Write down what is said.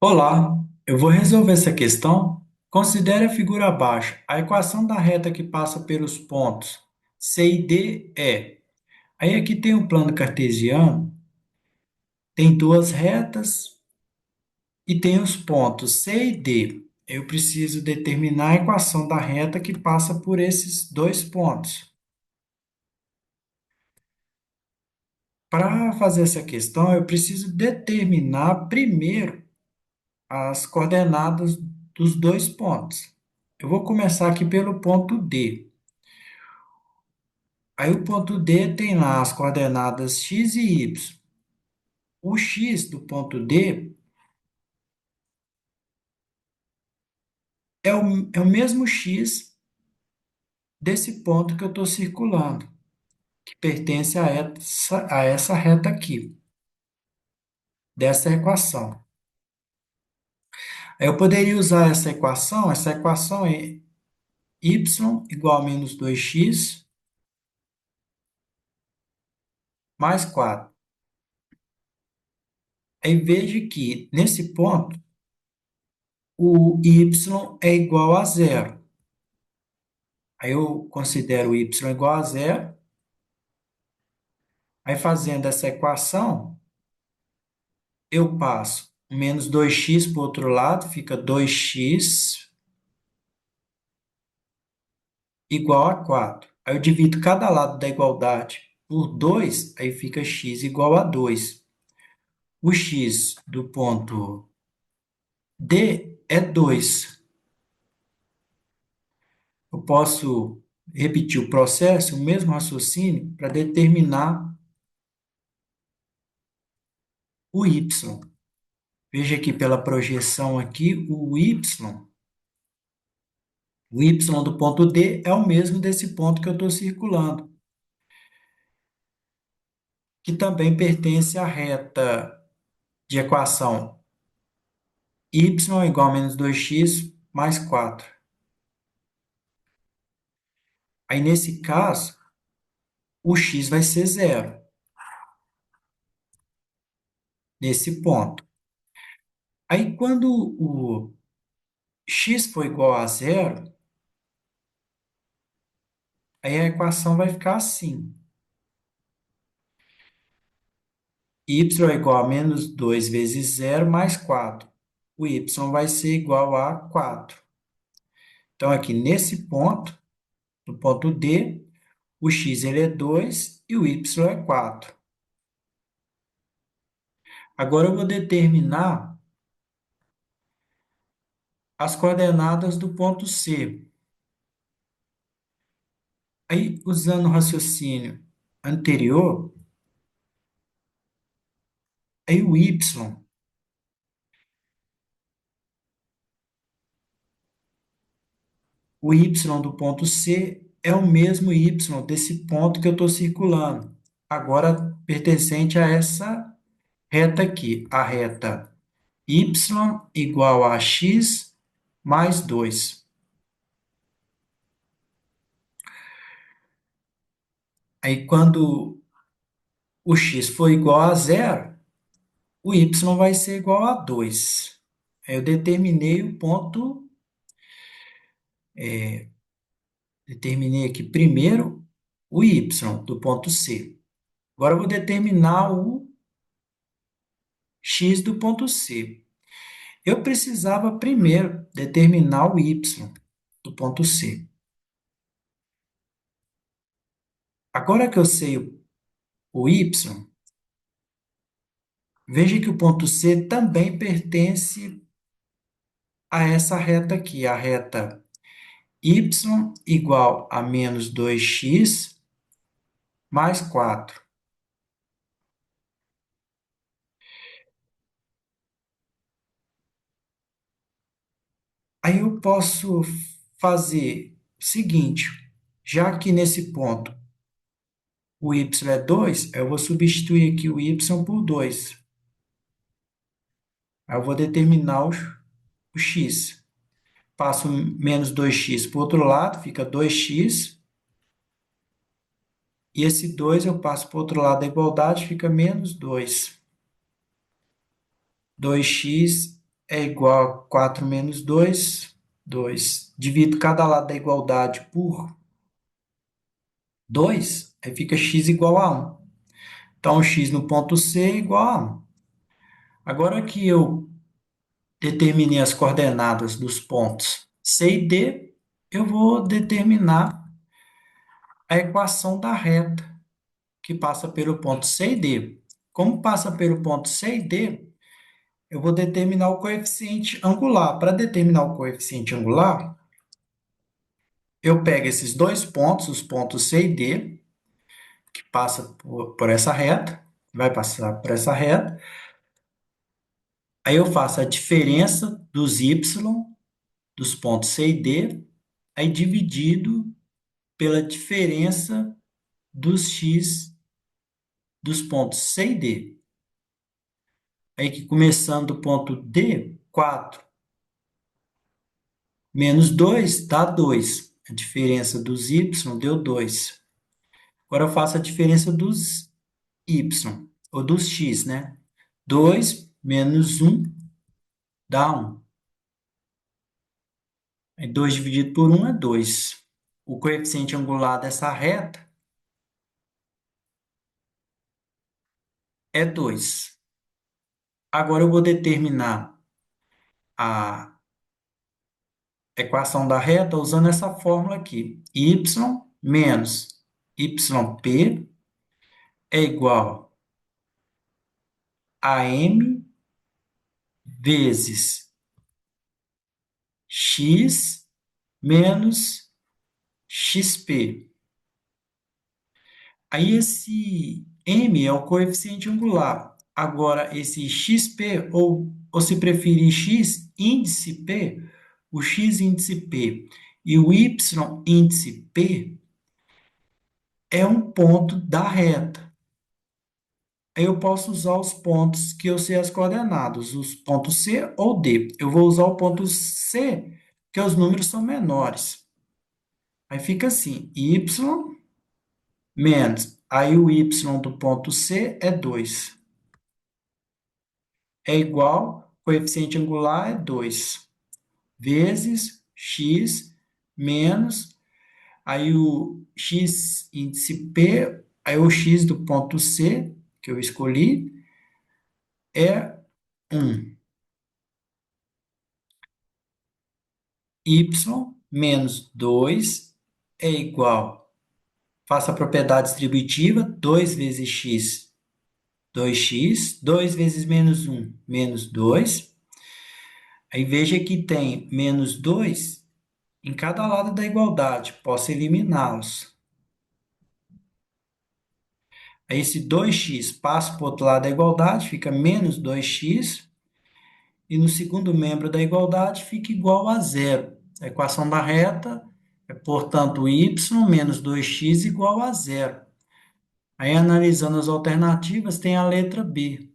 Olá, eu vou resolver essa questão. Considere a figura abaixo. A equação da reta que passa pelos pontos C e D é. Aí aqui tem o plano cartesiano, tem duas retas e tem os pontos C e D. Eu preciso determinar a equação da reta que passa por esses dois pontos. Para fazer essa questão, eu preciso determinar primeiro as coordenadas dos dois pontos. Eu vou começar aqui pelo ponto D. Aí o ponto D tem lá as coordenadas x e y. O x do ponto D é o mesmo x desse ponto que eu estou circulando, que pertence a essa reta aqui, dessa equação. Aí eu poderia usar essa equação é y igual a menos 2x mais 4. Aí veja que, nesse ponto, o y é igual a zero. Aí eu considero o y igual a zero. Aí fazendo essa equação, eu passo menos 2x para o outro lado, fica 2x igual a 4. Aí eu divido cada lado da igualdade por 2, aí fica x igual a 2. O x do ponto D é 2. Eu posso repetir o processo, o mesmo raciocínio, para determinar o y. Veja aqui pela projeção aqui, o y do ponto D é o mesmo desse ponto que eu estou circulando, que também pertence à reta de equação y igual a menos 2x mais 4. Aí, nesse caso, o x vai ser zero, nesse ponto. Aí, quando o x for igual a zero, aí a equação vai ficar assim. Y é igual a menos 2 vezes zero mais 4. O y vai ser igual a 4. Então, aqui nesse ponto, no ponto D, o x ele é 2 e o y é 4. Agora eu vou determinar as coordenadas do ponto C. Aí, usando o raciocínio anterior, aí o y do ponto C é o mesmo y desse ponto que eu estou circulando. Agora, pertencente a essa reta aqui, a reta y igual a x mais 2. Aí, quando o x for igual a zero, o y vai ser igual a 2. Aí eu determinei o ponto, determinei aqui primeiro o y do ponto C. Agora eu vou determinar o x do ponto C. Eu precisava primeiro determinar o y do ponto C. Agora que eu sei o y, veja que o ponto C também pertence a essa reta aqui, a reta y igual a menos 2x mais 4. Aí eu posso fazer o seguinte, já que nesse ponto o y é 2, eu vou substituir aqui o y por 2. Aí eu vou determinar o x. Passo menos 2x para o outro lado, fica 2x. E esse 2 eu passo para o outro lado da igualdade, fica menos 2. 2x é igual a 4 menos 2, 2. Divido cada lado da igualdade por 2, aí fica x igual a 1. Então, x no ponto C é igual a 1. Agora que eu determinei as coordenadas dos pontos C e D, eu vou determinar a equação da reta que passa pelo ponto C e D. Como passa pelo ponto C e D, eu vou determinar o coeficiente angular. Para determinar o coeficiente angular, eu pego esses dois pontos, os pontos C e D, que passa por essa reta, vai passar por essa reta. Aí eu faço a diferença dos y dos pontos C e D, aí dividido pela diferença dos x dos pontos C e D. Aí que começando do ponto D, 4 menos 2 dá 2. A diferença dos y deu 2. Agora eu faço a diferença dos y, ou dos x, né? 2 menos 1 dá 1. Aí 2 dividido por 1 é 2. O coeficiente angular dessa reta é 2. Agora eu vou determinar a equação da reta usando essa fórmula aqui. Y menos yp é igual a m vezes x menos xp. Aí esse m é o coeficiente angular. Agora esse xp, ou se preferir x índice p, o x índice p e o y índice p é um ponto da reta. Aí eu posso usar os pontos que eu sei as coordenadas, os pontos C ou D. Eu vou usar o ponto C, porque os números são menores. Aí fica assim, y menos, aí o y do ponto C é 2. É igual, coeficiente angular é 2, vezes x menos, aí o x índice P, aí o x do ponto C, que eu escolhi, é 1. Y menos 2 é igual, faça a propriedade distributiva, 2 vezes x, 2x, 2 vezes menos 1, menos 2. Aí veja que tem menos 2 em cada lado da igualdade, posso eliminá-los. Aí esse 2x passa para o outro lado da igualdade, fica menos 2x, e no segundo membro da igualdade fica igual a zero. A equação da reta é, portanto, y menos 2x igual a zero. Aí, analisando as alternativas, tem a letra B.